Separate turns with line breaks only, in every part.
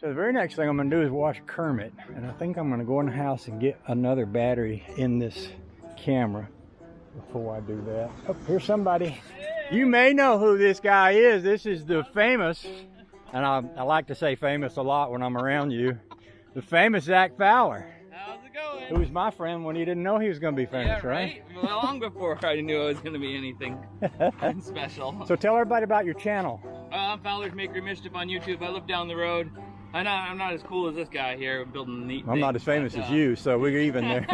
So the very next thing I'm going to do is wash Kermit, and I think I'm going to go in the house and get another battery in this camera before I do that. Oh, here's somebody. You may know who this guy is. This is the famous, and I like to say famous a lot when I'm around you, the famous Zack Fowler.
How's it going?
Who was my friend when he didn't know he was going to be famous,
yeah, right? Well, long before I knew I was going to be anything special.
So tell everybody about your channel.
I'm Fowler's Maker Mischief on YouTube. I live down the road. I'm not as cool as this guy here building neat things.
I'm not as famous as you, so we're even there.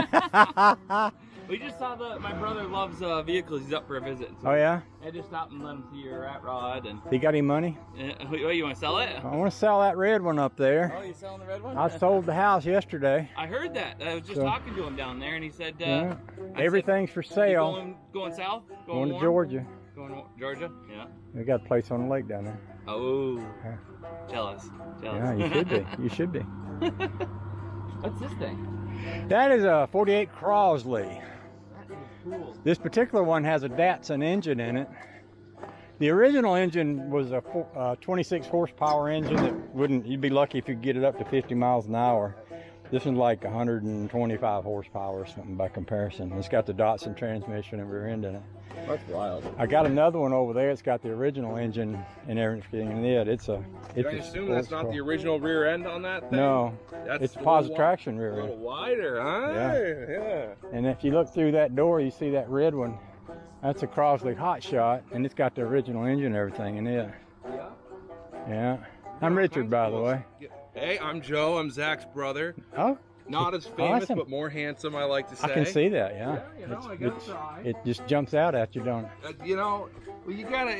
We just saw my brother loves vehicles. He's up for a visit. So
oh yeah?
I just stopped and let him see your rat rod. And
He got any money?
you want to sell it?
I want to sell that red one up there.
Oh, you selling the red one?
I sold the house yesterday.
I heard that. I was just talking to him down there, and he said
Yeah. Everything's for sale.
Going south?
Going to Georgia.
Going to Georgia? Yeah.
We got a place on the lake down there.
Oh,
Yeah.
jealous.
Yeah, you should be. You should be.
What's this thing?
That is a 48 Crosley.
That is cool.
This particular one has a Datsun engine in it. The original engine was a 26 horsepower engine that wouldn't, you'd be lucky if you could get it up to 50 miles an hour. This one's like 125 horsepower or something by comparison. It's got the Datsun transmission and rear end in it.
That's wild.
I got another one over there. It's got the original engine and everything in it. It's a.
Can I assume that's not the original rear end on that thing?
No, it's positive traction rear
A
end.
little wider, huh?
Yeah. And if you look through that door, you see that red one. That's a Crosley Hot Shot, and it's got the original engine and everything in it.
Yeah.
Yeah. I'm Richard, by the way.
Hey, I'm Joe. I'm Zach's brother.
Oh.
Not as famous,
Awesome.
but more handsome, I like to say.
I can see that. Yeah.
Yeah, you know, I gotta try.
It just jumps out at you, don't it?
You know, well, you gotta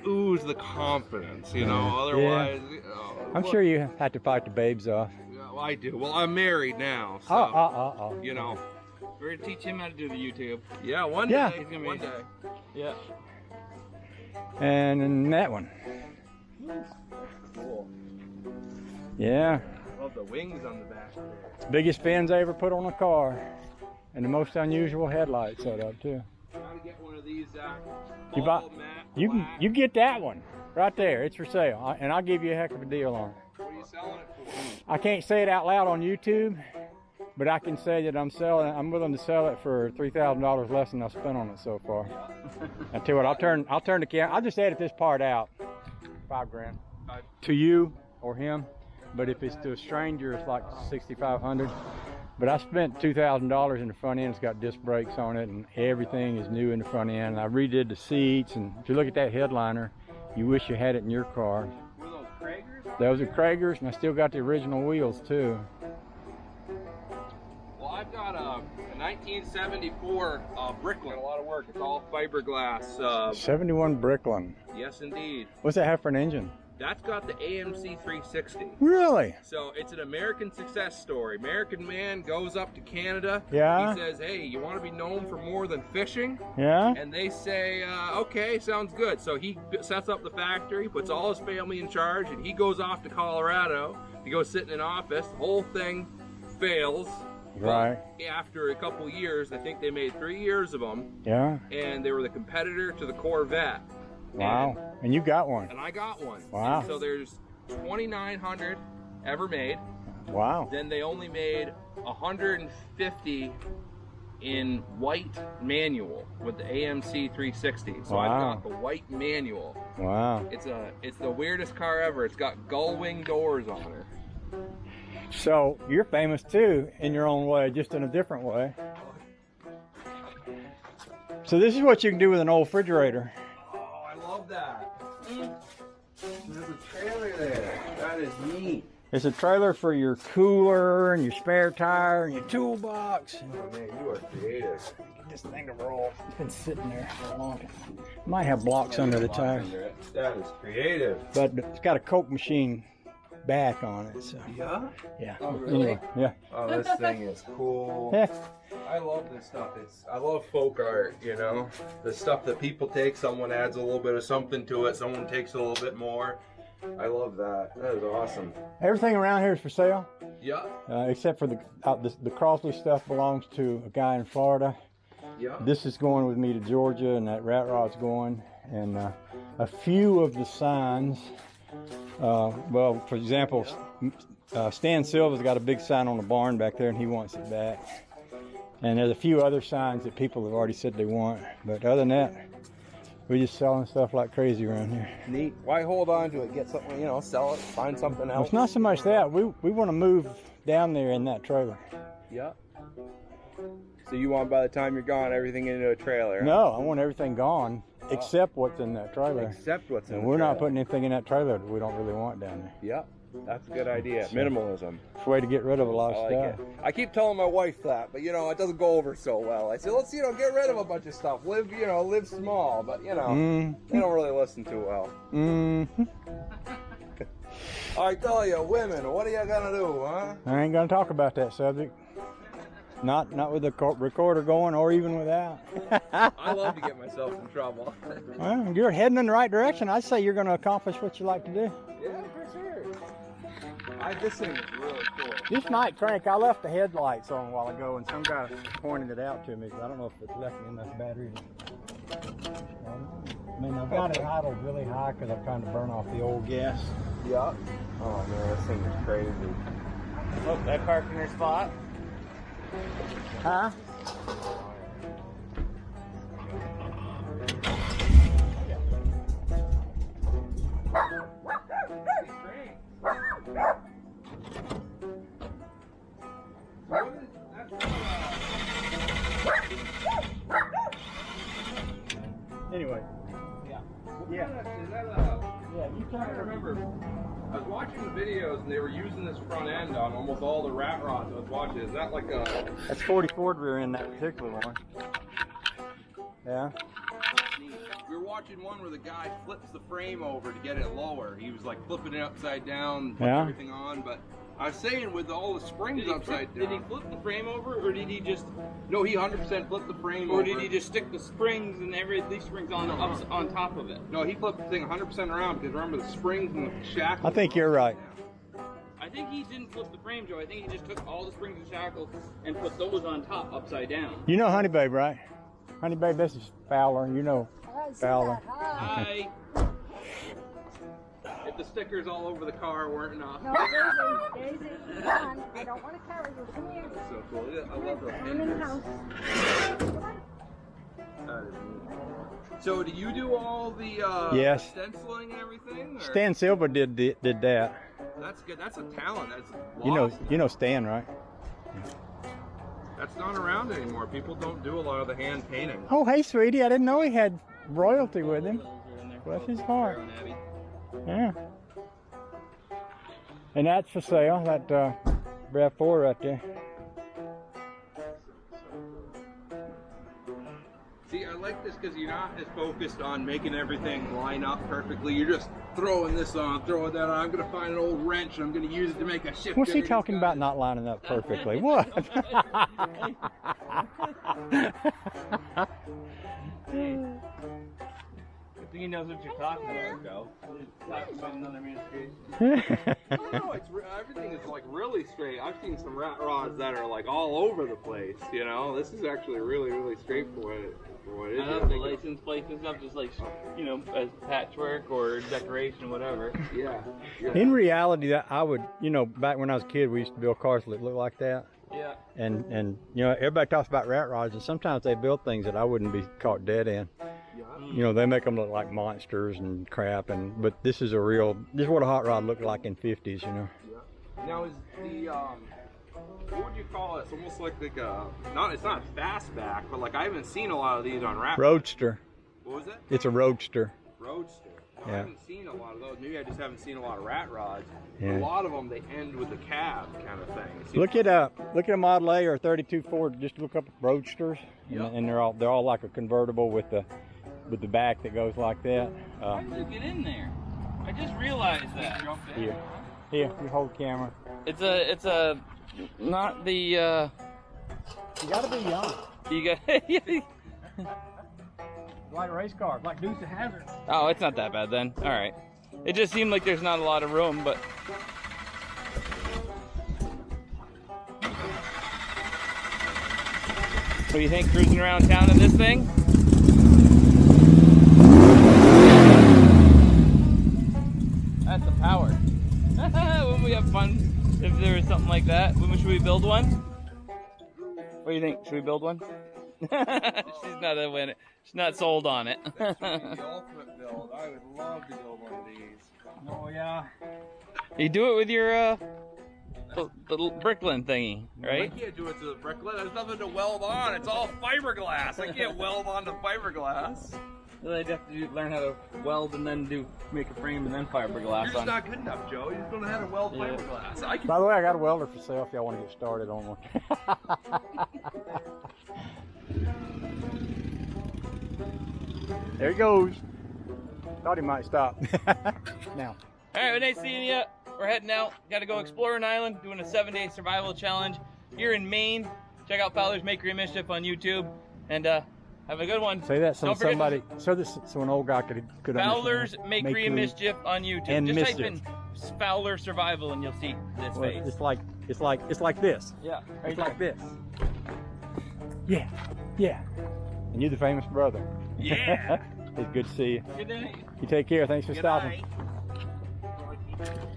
ooze the confidence, you know. Otherwise, you know,
I'm sure you have to fight the babes off.
Yeah, well, I do. Well, I'm married now, so
Oh.
you know.
We're gonna teach him how to do the YouTube.
Yeah, one
Yeah.
day.
He's gonna be-
One day.
Yeah.
And then that one.
Cool.
Yeah.
Love the wings on the back there.
Biggest fins I ever put on a car. And the most unusual headlight setup too.
Gotta get one of these.
You buy,
all matte
you
black.
get that one right there. It's for sale, and I'll give you a heck of a deal on it.
What are you selling it for?
I can't say it out loud on YouTube, but I can say that I'm willing to sell it for $3,000 less than I've spent on it so far. I tell you what, I'll turn the camera. I'll just edit this part out. $5 grand to you or him, but if it's to a stranger, it's like $6,500. But I spent $2,000 in the front end. It's got disc brakes on it, and everything is new in the front end. And I redid the seats, and if you look at that headliner, you wish you had it in your car.
Were those Kragers?
Those are Kragers, and I still got the original wheels too.
Well, I've got a 1974 Bricklin. A lot of work. It's all fiberglass.
71 Bricklin.
Yes, indeed.
What's that have for an engine?
That's got the AMC 360.
Really?
So it's an American success story. American man goes up to Canada.
Yeah.
He says, hey, you want to be known for more than fishing?
Yeah?
And they say, okay, sounds good. So he sets up the factory, puts all his family in charge, and he goes off to Colorado. He goes sit in an office. The whole thing fails.
Right.
But after a couple years, I think they made 3 years of them,
Yeah?
and they were the competitor to the Corvette.
Wow. And you got one.
And I got one.
Wow.
And so there's 2,900 ever made.
Wow.
Then they only made 150 in white manual with the AMC 360. So
Wow.
I've got the white manual.
Wow.
It's the weirdest car ever. It's got gull wing doors on it.
So you're famous too in your own way, just in a different way. So this is what you can do with an old refrigerator.
Oh, I love that. There's a trailer there. That is neat.
It's a trailer for your cooler and your spare tire and your toolbox.
Oh, man, you are creative.
Get this thing to roll. It's been sitting there for a long time. Might have blocks under the tire,
That is creative.
but it's got a Coke machine back on it. So
Yeah?
yeah.
Oh, really?
Anyway, yeah.
Oh, this thing is cool.
Yeah.
I love this stuff. I love folk art, you know? The stuff that people take, someone adds a little bit of something to it, someone takes a little bit more. I love that. That is awesome.
Everything around here is for sale,
Yeah.
except for the Crosley stuff belongs to a guy in Florida.
Yeah.
This is going with me to Georgia, and that rat rod's going. And a few of the signs, well, for example, Stan Silva's got a big sign on the barn back there, and he wants it back. And there's a few other signs that people have already said they want. But other than that, we're just selling stuff like crazy around here.
Neat. Why hold on to it? Get something, you know, sell it, find something
Well,
else.
it's not so much that. We want to move down there in that trailer.
Yeah. So you want, by the time you're gone, everything into a trailer?
No, I want everything gone except what's in that trailer.
Except what's in
And
the
we're
trailer.
not putting anything in that trailer that we don't really want down there.
Yep. That's a good idea. Minimalism.
It's a way to get rid of a lot of
I like
stuff.
it. I keep telling my wife that, but you know, it doesn't go over so well. I say, let's, you know, get rid of a bunch of stuff. Live, you know, live small, but you know, they don't really listen too well. I tell you, women, what are you gonna do, huh?
I ain't gonna talk about that subject. Not with the recorder going, or even without.
I love to get myself in trouble.
Well, you're heading in the right direction. I'd say you're gonna accomplish what you like to do.
Yeah, for sure. This thing is really cool.
This might crank. I left the headlights on a while ago, and some guy pointed it out to me. But I don't know if it's left me enough battery. I mean, I've got it idled really high because I'm trying to burn off the old gas.
Yep. Oh man, this thing is crazy.
Oh, that parked in their spot.
Huh? Anyway. Yeah.
Yeah,
You
I remember. I was watching the videos and they were using this front end on almost all the rat rods I was watching. Is that like a...
That's 40 Ford rear in that particular one. Yeah.
We were watching one where the guy flips the frame over to get it lower. He was like flipping it upside down, putting everything on, but I was saying with all the springs upside down.
Did he flip the frame over, or did he just...
No, he 100% flipped the frame over.
Or did he just stick the springs and these springs on top of it?
No, he flipped the thing 100% around because remember the springs and the shackles.
I think you're right.
I think he didn't flip the frame, Joe. I think he just took all the springs and shackles and put those on top upside down.
You know Honey Babe, right? Honey Babe, this is Fowler. You know Fowler.
Hi.
If the stickers all over the car weren't enough.
No, Daisy, come on. I don't want to carry you. Come here.
That's so cool. Yeah, I love those
I'm in the
pictures.
house.
That is neat. So do you do all the
Yes.
stenciling and everything? Or?
Stan Silva did that.
That's good. That's a talent. That's
You know Stan, right?
That's not around anymore. People don't do a lot of the hand painting.
Oh, hey, sweetie. I didn't know he had royalty with him. Bless his heart. Yeah. And that's for sale. That RAV4 right there.
See, I like this because you're not as focused on making everything line up perfectly. You're just throwing this on, throwing that on. I'm going to find an old wrench and I'm going to use it to make a shift.
What's he talking about not lining up perfectly? What?
I think he knows what you're talking about, Joe. Talking about another administration.
No, everything is like really straight. I've seen some rat rods that are like all over the place, you know? This is actually really, really straight for what it is.
I know the license plates and stuff, just like, you know, as patchwork or decoration, whatever.
Yeah.
In reality, that I would, you know, back when I was a kid, we used to build cars that looked like that.
Yeah.
And you know, everybody talks about rat rods, and sometimes they build things that I wouldn't be caught dead in. You know, they make them look like monsters and crap, but this is what a hot rod looked like in 50s, you know.
Yeah. Now is the what would you call it? It's almost like a it's not fastback, but like I haven't seen a lot of these on rat.
Roadster.
What was it?
It's a roadster.
Roadster. No,
Yeah.
I haven't seen a lot of those. Maybe I just haven't seen a lot of rat rods.
Yeah.
A lot of them they end with the cab kind of thing.
Look at a Model A or 32 Ford. Just look up Roadsters, and they're all like a convertible with the back that goes like that.
How did you get in there? I just realized that.
Here, you hold the camera.
It's a not the
You gotta be young.
you got
Like a race car, like Deuce of Hazzard.
Oh, it's not that bad then. All right. It just seemed like there's not a lot of room, but what do you think, cruising around town in this thing? That's the power. When we have fun if there was something like that. Should we build one? What do you think? Should we build one? She's not a winner. She's not sold on it.
The ultimate build. I would love to build one of these.
Oh yeah.
You do it with your the little Bricklin thingy,
I
right?
can't do it to the bricklet. There's nothing to weld on. It's all fiberglass. I can't weld onto fiberglass.
Well, I'd have to learn how to weld and then make a frame and then fiberglass
You're just not good enough, Joe. You just don't know how to weld fiberglass. I can.
By the way, I got a welder for sale if y'all want to get started on one. There he goes. Thought he might stop. Now.
All right, well, nice seeing you. We're heading out. Got to go explore an island, doing a 7-day survival challenge here in Maine. Check out Fowler's Make Real Mischief on YouTube, and have a good one.
Say that so
Don't forget
somebody, so an old guy could
Fowler's
understand.
Make Real Mischief on YouTube.
And
Just
mischief.
type in Fowler Survival and you'll see this
Well,
face.
it's like this.
Yeah, right
It's like this. Yeah, yeah. And you're the famous brother.
Yeah.
It's good to see you.
Good night.
You take care. Thanks for
Good
stopping.
night.